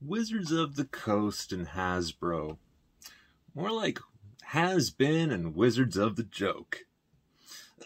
Wizards of the Coast and Hasbro. More like Has-Been and Wizards of the Joke.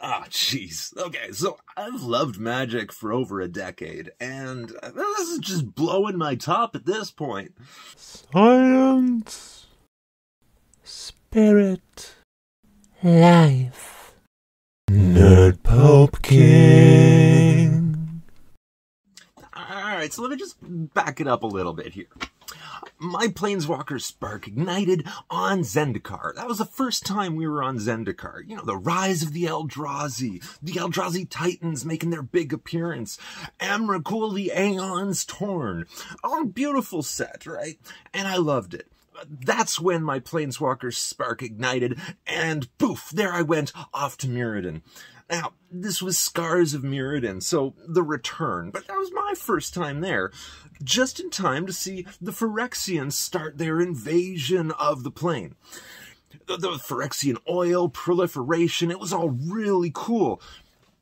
Ah, jeez. Okay, so I've loved Magic for over a decade, and this is just blowing my top at this point. Science, spirit, life. Nerd Pope King. Alright, so let me just back it up a little bit here. My Planeswalker spark ignited on Zendikar. That was the first time we were on Zendikar. You know, the rise of the Eldrazi Titans making their big appearance. Emrakul, the Aeon's Torn. Oh, beautiful set, right? And I loved it. That's when my Planeswalker spark ignited, and poof, there I went off to Mirrodin. Now, this was Scars of Mirrodin, so the return, but that was my first time there, just in time to see the Phyrexians start their invasion of the plane. The Phyrexian oil proliferation, it was all really cool.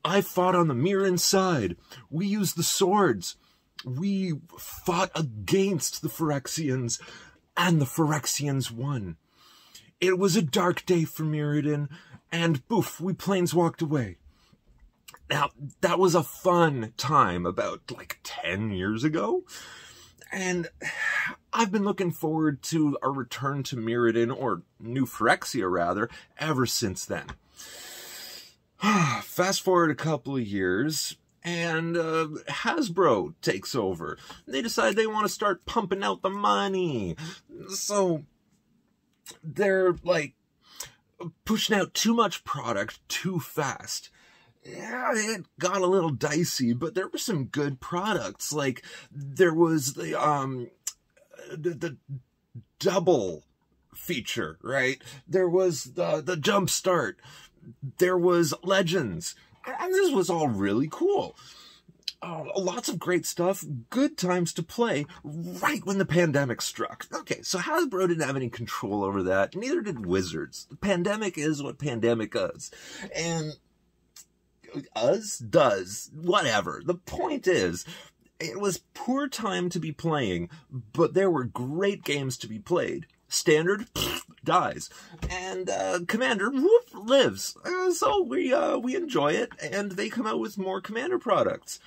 I fought on the Mirrodin side. We used the swords. We fought against the Phyrexians, and the Phyrexians won. It was a dark day for Mirrodin, and poof, we planeswalked away. Now, that was a fun time about, like, 10 years ago, and I've been looking forward to a return to Mirrodin, or New Phyrexia, rather, ever since then. Fast forward a couple of years, and Hasbro takes over. They decide they want to start pumping out the money. So they're, like, pushing out too much product too fast. Yeah, it got a little dicey, but there were some good products. Like, there was the double feature, right? There was the jump start. There was Legends. And this was all really cool. Lots of great stuff, good times to play, right when the pandemic struck. Okay, so Hasbro didn't have any control over that, neither did Wizards. The pandemic is what pandemic is. And does, whatever. The point is, it was poor time to be playing, but there were great games to be played. Standard dies, and Commander lives. So we enjoy it, and they come out with more Commander products.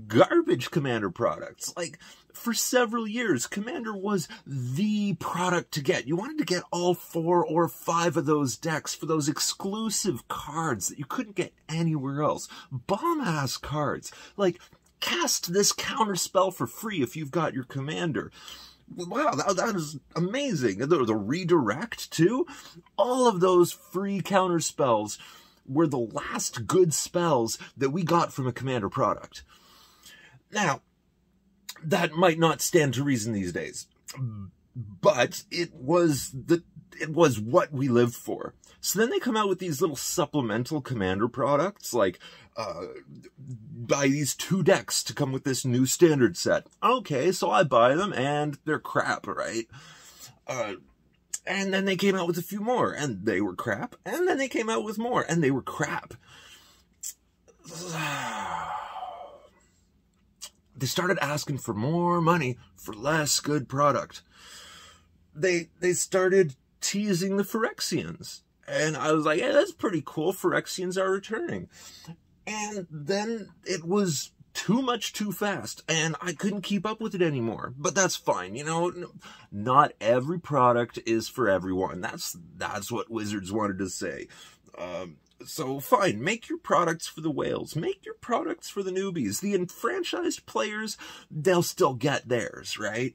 Garbage Commander products. Like, for several years, Commander was the product to get. You wanted to get all 4 or 5 of those decks for those exclusive cards that you couldn't get anywhere else. Bomb-ass cards. Like, cast this counter spell for free if you've got your Commander. Wow, that is amazing. The redirect, too. All of those free counter spells were the last good spells that we got from a Commander product. Now, that might not stand to reason these days, but it was what we lived for. So then they come out with these little supplemental Commander products, like, buy these 2 decks to come with this new standard set. Okay, so I buy them, and they're crap, right? And then they came out with a few more, and they were crap. And then they came out with more, and they were crap. They started asking for more money for less good product. They started teasing the Phyrexians. And I was like, yeah, that's pretty cool. Phyrexians are returning. And then it was too much too fast, and I couldn't keep up with it anymore. But that's fine, you know. Not every product is for everyone. That's what Wizards wanted to say. So fine, make your products for the whales. Make your products for the newbies. The enfranchised players, they'll still get theirs, right?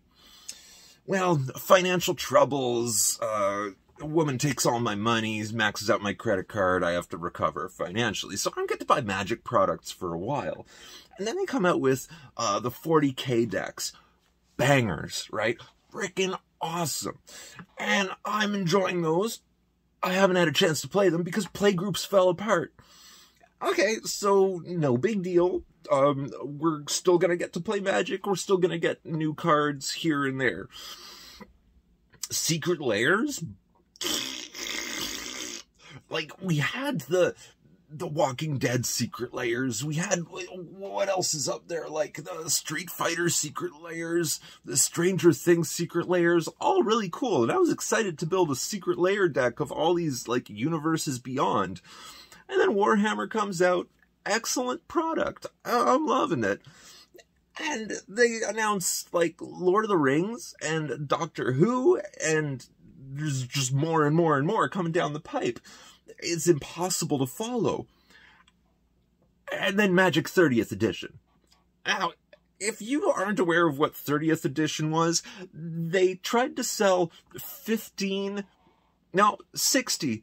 Well, financial troubles, a woman takes all my money, maxes out my credit card, I have to recover financially. So I don't get to buy Magic products for a while. And then they come out with the 40K decks. Bangers, right? Freaking awesome. And I'm enjoying those. I haven't had a chance to play them because playgroups fell apart. Okay, so no big deal. We're still gonna get to play Magic. We're still gonna get new cards here and there. Secret Lairs? Like, we had the the Walking Dead secret layers. We had, what else is up there? Like the Street Fighter secret layers, the Stranger Things secret layers, all really cool. And I was excited to build a secret layer deck of all these like universes beyond. And then Warhammer comes out. Excellent product. I'm loving it. And they announced like Lord of the Rings and Doctor Who, and there's just more and more and more coming down the pipe. It's impossible to follow. And then Magic 30th edition. Now, if you aren't aware of what 30th edition was, they tried to sell 60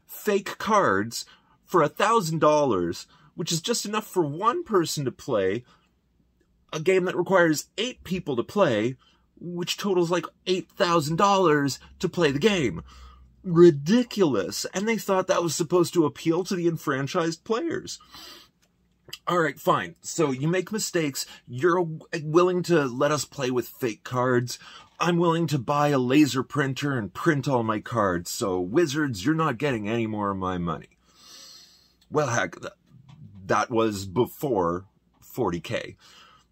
fake cards for $1,000, which is just enough for one person to play a game that requires 8 people to play, which totals like $8,000 to play the game. Ridiculous. And they thought that was supposed to appeal to the enfranchised players. Alright, fine. So you make mistakes. You're willing to let us play with fake cards. I'm willing to buy a laser printer and print all my cards. So Wizards, you're not getting any more of my money. Well, heck, that was before 40K.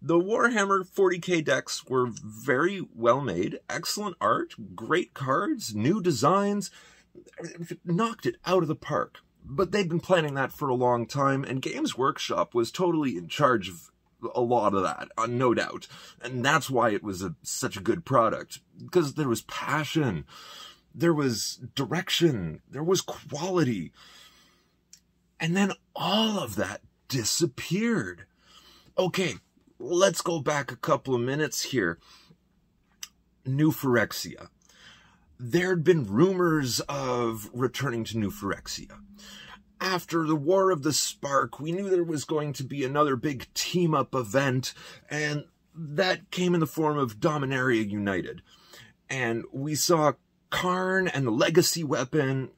The Warhammer 40K decks were very well made, excellent art, great cards, new designs, knocked it out of the park. But they'd been planning that for a long time, and Games Workshop was totally in charge of a lot of that, no doubt. And that's why it was such a good product, because there was passion, there was direction, there was quality. And then all of that disappeared. Okay. Let's go back a couple of minutes here. New Phyrexia. There'd been rumors of returning to New Phyrexia. After the War of the Spark, we knew there was going to be another big team-up event, and that came in the form of Dominaria United. And we saw Karn and the Legacy Weapon.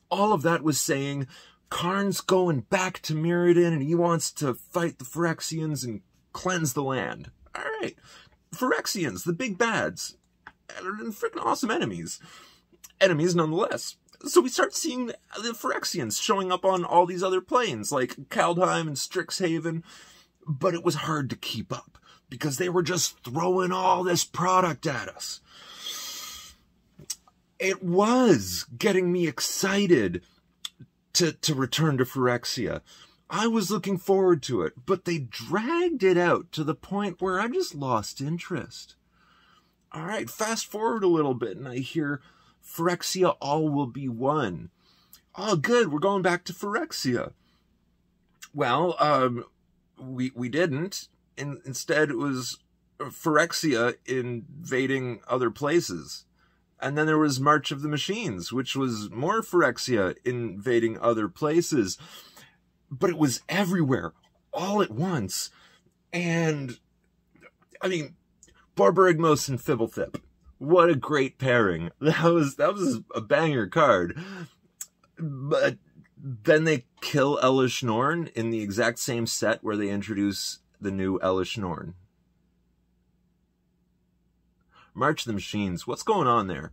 All of that was saying Karn's going back to Mirrodin, and he wants to fight the Phyrexians and cleanse the land. Alright. Phyrexians, the big bads. And freaking awesome enemies. Enemies nonetheless. So we start seeing the Phyrexians showing up on all these other planes, like Kaldheim and Strixhaven. But it was hard to keep up, because they were just throwing all this product at us. It was getting me excited to return to Phyrexia. I was looking forward to it, but they dragged it out to the point where I just lost interest. All right, fast forward a little bit, and I hear Phyrexia all will be one. Oh, good, we're going back to Phyrexia. Well, we didn't. Instead, it was Phyrexia invading other places. And then there was March of the Machines, which was more Phyrexia invading other places. But it was everywhere, all at once. And, I mean, Borborygmos and Fibblethip. What a great pairing. That was a banger card. But then they kill Elish Norn in the exact same set where they introduce the new Elish Norn. March of the Machines. What's going on there?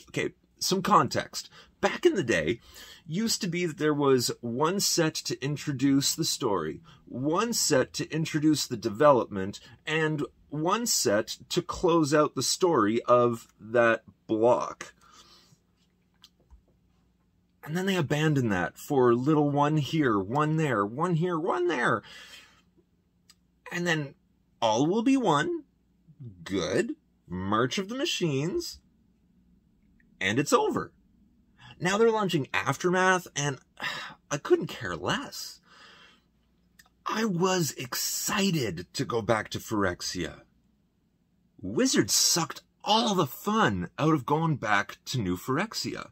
Okay, some context. Back in the day, used to be that there was one set to introduce the story, one set to introduce the development, and one set to close out the story of that block. And then they abandoned that for little one here, one there, one here, one there. And then all will be one. Good. March of the Machines. And it's over. Now they're launching Aftermath, and I couldn't care less. I was excited to go back to Phyrexia. Wizards sucked all the fun out of going back to New Phyrexia.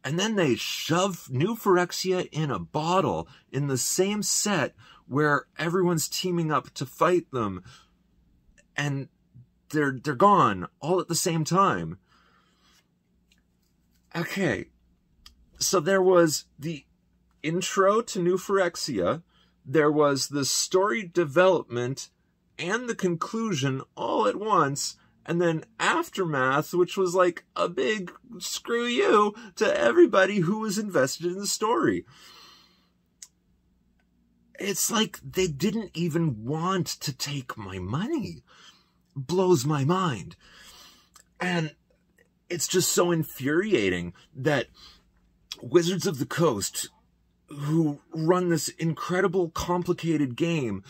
And then they shove New Phyrexia in a bottle in the same set where everyone's teaming up to fight them. And they're gone all at the same time. Okay. So there was the intro to New Phyrexia, there was the story development and the conclusion all at once, And then Aftermath, which was like a big screw you to everybody who was invested in the story. It's like they didn't even want to take my money. Blows my mind. And it's just so infuriating that Wizards of the Coast, who run this incredible, complicated game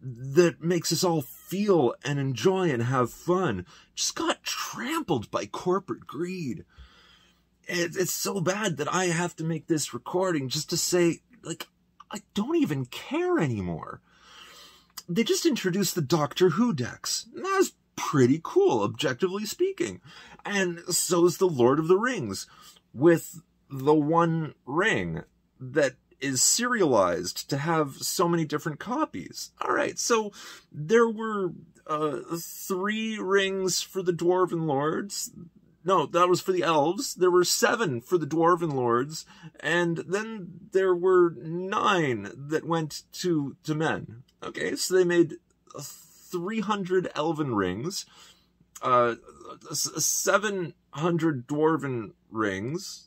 that makes us all feel and enjoy and have fun, just got trampled by corporate greed. It's so bad that I have to make this recording just to say, like, I don't even care anymore. They just introduced the Doctor Who decks. That's pretty cool, objectively speaking. And so's the Lord of the Rings, with the one ring that is serialized to have so many different copies. Alright, so there were 3 rings for the Dwarven Lords. No, that was for the Elves. There were 7 for the Dwarven Lords. And then there were 9 that went to men. Okay, so they made 300 Elven rings, 700 Dwarven rings.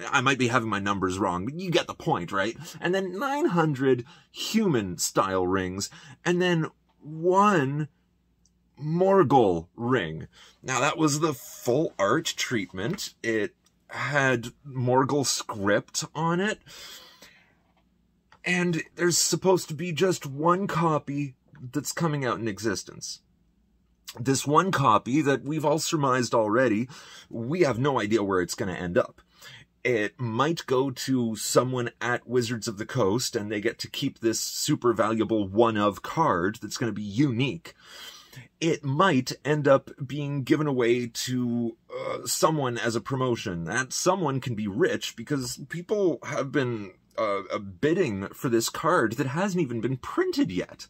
I might be having my numbers wrong, but you get the point, right? And then 900 human-style rings, and then 1 Morgul ring. Now, that was the full art treatment. It had Morgul script on it, and there's supposed to be just 1 copy that's coming out in existence. This 1 copy that we've all surmised already, we have no idea where it's going to end up. It might go to someone at Wizards of the Coast, and they get to keep this super valuable one-of card that's going to be unique. It might end up being given away to someone as a promotion. That someone can be rich, because people have been bidding for this card that hasn't even been printed yet.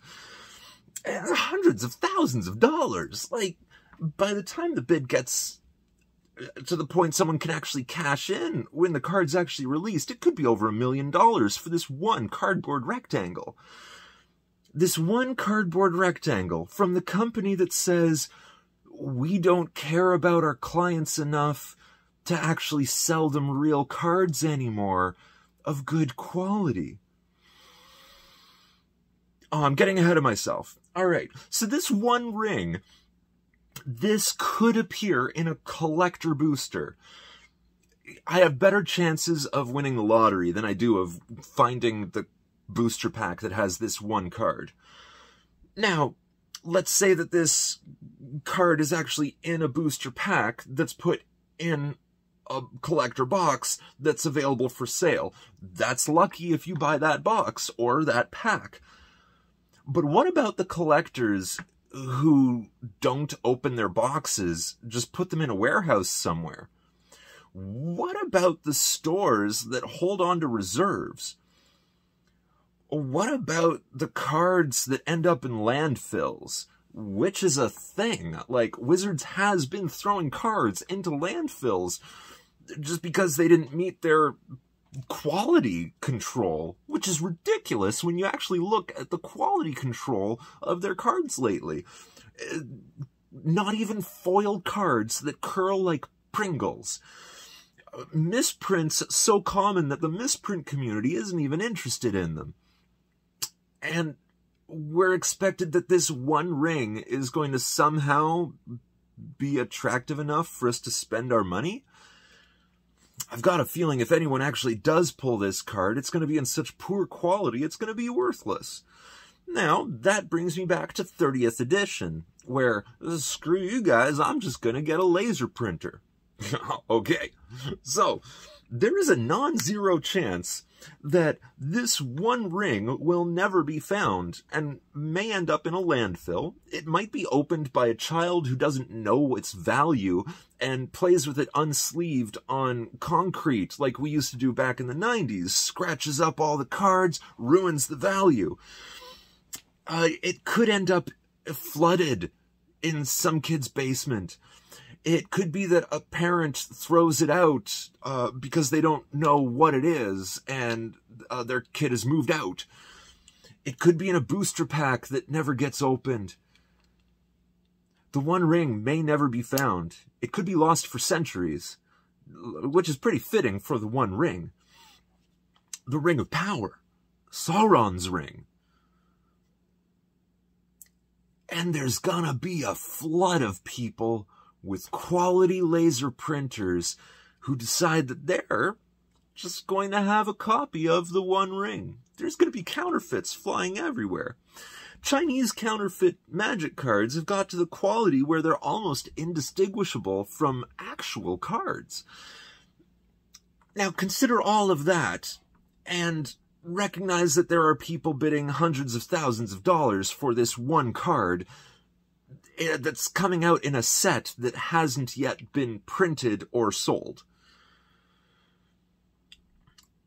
Hundreds of thousands of dollars. Like, by the time the bid gets to the point someone can actually cash in when the card's actually released, it could be over $1 million for this 1 cardboard rectangle. This 1 cardboard rectangle from the company that says, we don't care about our clients enough to actually sell them real cards anymore of good quality. Oh, I'm getting ahead of myself. All right, so this 1 ring, this could appear in a collector booster. I have better chances of winning the lottery than I do of finding the booster pack that has this 1 card. Now, let's say that this card is actually in a booster pack that's put in a collector box that's available for sale. That's lucky if you buy that box or that pack. But what about the collectors who don't open their boxes, just put them in a warehouse somewhere? What about the stores that hold on to reserves? What about the cards that end up in landfills? Which is a thing. Like, Wizards has been throwing cards into landfills just because they didn't meet their quality control, which is ridiculous when you actually look at the quality control of their cards lately. Not even foiled cards that curl like Pringles. Misprints so common that the misprint community isn't even interested in them. And we're expected that this 1 ring is going to somehow be attractive enough for us to spend our money? I've got a feeling if anyone actually does pull this card, it's going to be in such poor quality, it's going to be worthless. Now, that brings me back to 30th edition, where, screw you guys, I'm just going to get a laser printer. Okay, so there is a non-zero chance that this 1 ring will never be found and may end up in a landfill. It might be opened by a child who doesn't know its value and plays with it unsleeved on concrete like we used to do back in the 90s, scratches up all the cards, ruins the value. It could end up flooded in some kid's basement. It could be that a parent throws it out because they don't know what it is and their kid has moved out. It could be in a booster pack that never gets opened. The One Ring may never be found. It could be lost for centuries, which is pretty fitting for the One Ring. The Ring of Power. Sauron's ring. And there's gonna be a flood of people with quality laser printers who decide that they're just going to have a copy of the One Ring. There's going to be counterfeits flying everywhere. Chinese counterfeit magic cards have got to the quality where they're almost indistinguishable from actual cards. Now consider all of that and recognize that there are people bidding hundreds of thousands of dollars for this one card that's coming out in a set that hasn't yet been printed or sold.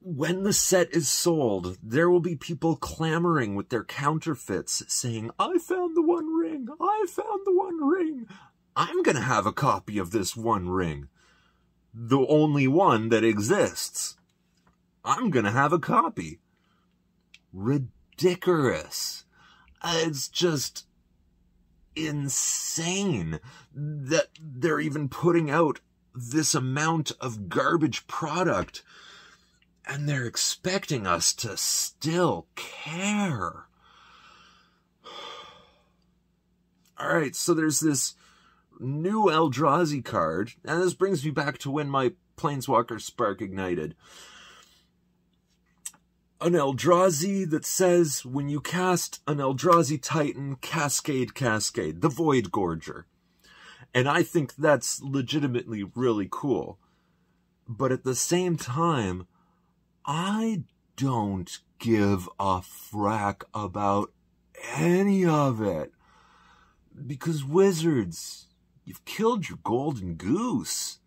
When the set is sold, there will be people clamoring with their counterfeits, saying, I found the One Ring! I found the One Ring! I'm gonna have a copy of this One Ring. The only one that exists. I'm gonna have a copy. Ridiculous. It's just insane that they're even putting out this amount of garbage product and they're expecting us to still care. Alright, so there's this new Eldrazi card, and this brings me back to when my Planeswalker spark ignited. An Eldrazi that says, when you cast an Eldrazi Titan, Cascade, Cascade, the Void Gorger. And I think that's legitimately really cool. But at the same time, I don't give a frack about any of it. Because Wizards, you've killed your golden goose.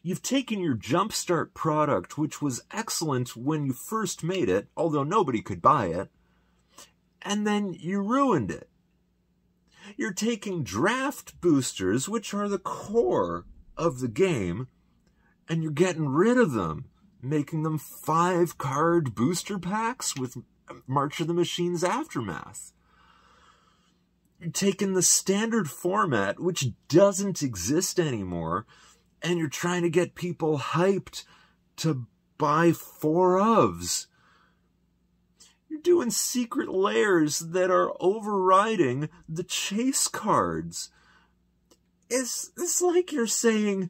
You've taken your Jumpstart product, which was excellent when you first made it, although nobody could buy it, and then you ruined it. You're taking draft boosters, which are the core of the game, and you're getting rid of them, making them 5-card booster packs with March of the Machines Aftermath. You're taking the standard format, which doesn't exist anymore, and you're trying to get people hyped to buy 4-ofs. You're doing secret layers that are overriding the chase cards. It's like you're saying,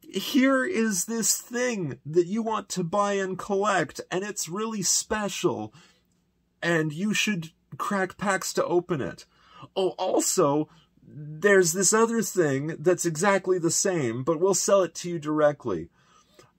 here is this thing that you want to buy and collect, and it's really special, and you should crack packs to open it. Oh, also, there's this other thing that's exactly the same, but we'll sell it to you directly.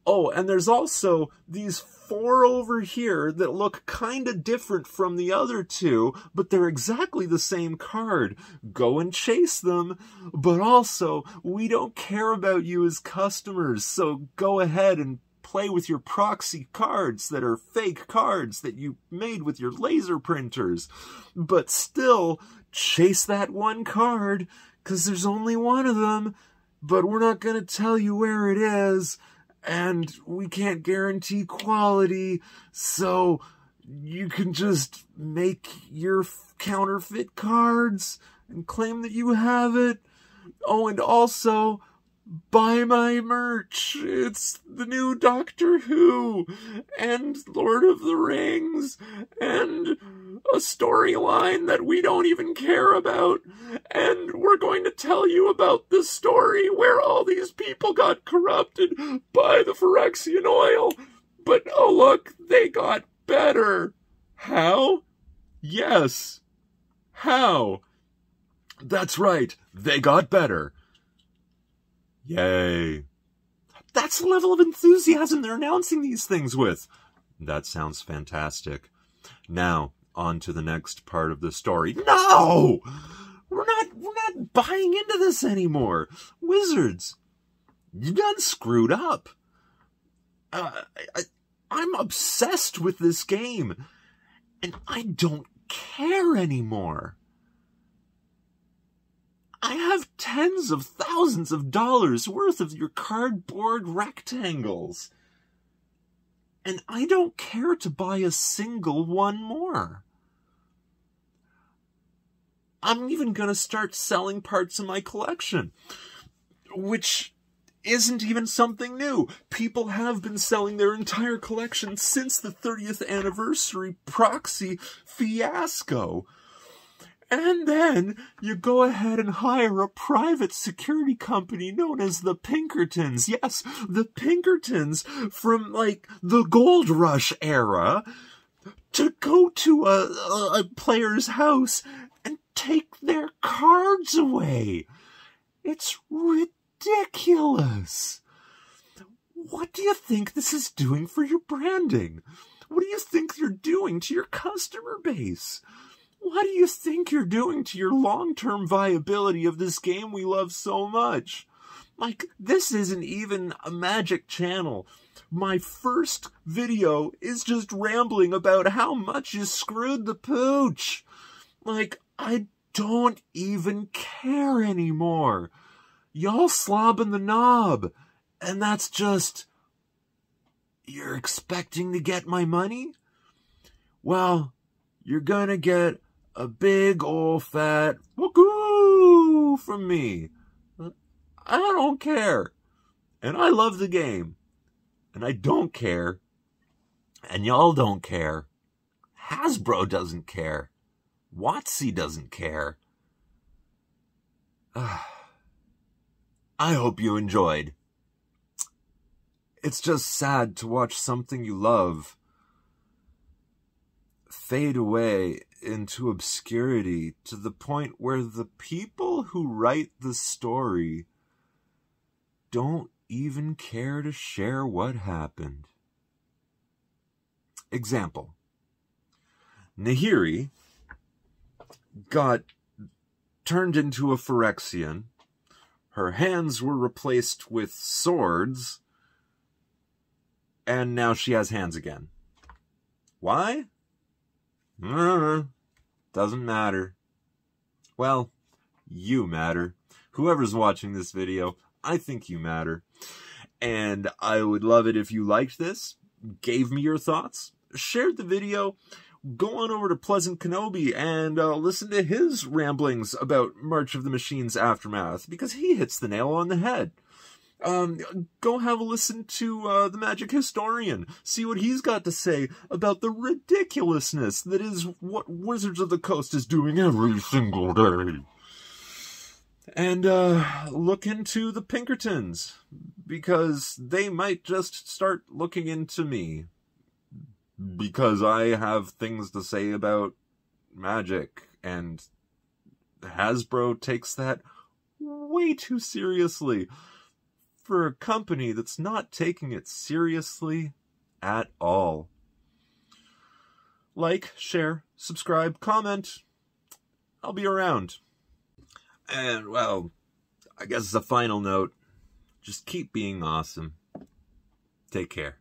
Oh, and there's also these 4 over here that look kind of different from the other 2, but they're exactly the same card. Go and chase them. But also, we don't care about you as customers, so go ahead and play with your proxy cards that are fake cards that you made with your laser printers. But still, chase that one card, because there's only one of them, but we're not going to tell you where it is. And we can't guarantee quality, so you can just make your counterfeit cards and claim that you have it. Oh, and also, buy my merch. It's the new Doctor Who, and Lord of the Rings, and a storyline that we don't even care about. And we're going to tell you about this story where all these people got corrupted by the Phyrexian oil. But oh look, they got better. How? Yes. How? That's right, they got better. Yay. That's the level of enthusiasm they're announcing these things with. That sounds fantastic. Now, on to the next part of the story. No! We're not buying into this anymore. Wizards, you done screwed up. I'm obsessed with this game, and I don't care anymore. I have tens of thousands of dollars worth of your cardboard rectangles, and I don't care to buy a single one more. I'm even gonna start selling parts of my collection, which isn't even something new. People have been selling their entire collection since the 30th anniversary proxy fiasco. And then you go ahead and hire a private security company known as the Pinkertons. Yes, the Pinkertons from, like, the Gold Rush era to go to a player's house and take their cards away. It's ridiculous. What do you think this is doing for your branding? What do you think you're doing to your customer base? What do you think you're doing to your long-term viability of this game we love so much? Like, this isn't even a Magic channel. My first video is just rambling about how much you screwed the pooch. Like, I don't even care anymore. Y'all slobbing the knob. And that's just... You're expecting to get my money? Well, you're gonna get a big old fat woohoo from me. I don't care. And I love the game. And I don't care. And y'all don't care. Hasbro doesn't care. WotC doesn't care. I hope you enjoyed. It's just sad to watch something you love fade away into obscurity to the point where the people who write the story don't even care to share what happened. Example. Nahiri got turned into a Phyrexian. Her hands were replaced with swords. And now she has hands again. Why? Doesn't matter. Well, you matter. Whoever's watching this video, I think you matter. And I would love it if you liked this, gave me your thoughts, shared the video, go on over to Pleasant Kenobi and listen to his ramblings about March of the Machines Aftermath, because he hits the nail on the head. Go have a listen to the Magic Historian. See what he's got to say about the ridiculousness that is what Wizards of the Coast is doing every single day. And look into the Pinkertons, because they might just start looking into me, because I have things to say about Magic, and Hasbro takes that way too seriously for a company that's not taking it seriously at all. Like, share, subscribe, comment. I'll be around. And, well, I guess as a final note, just keep being awesome. Take care.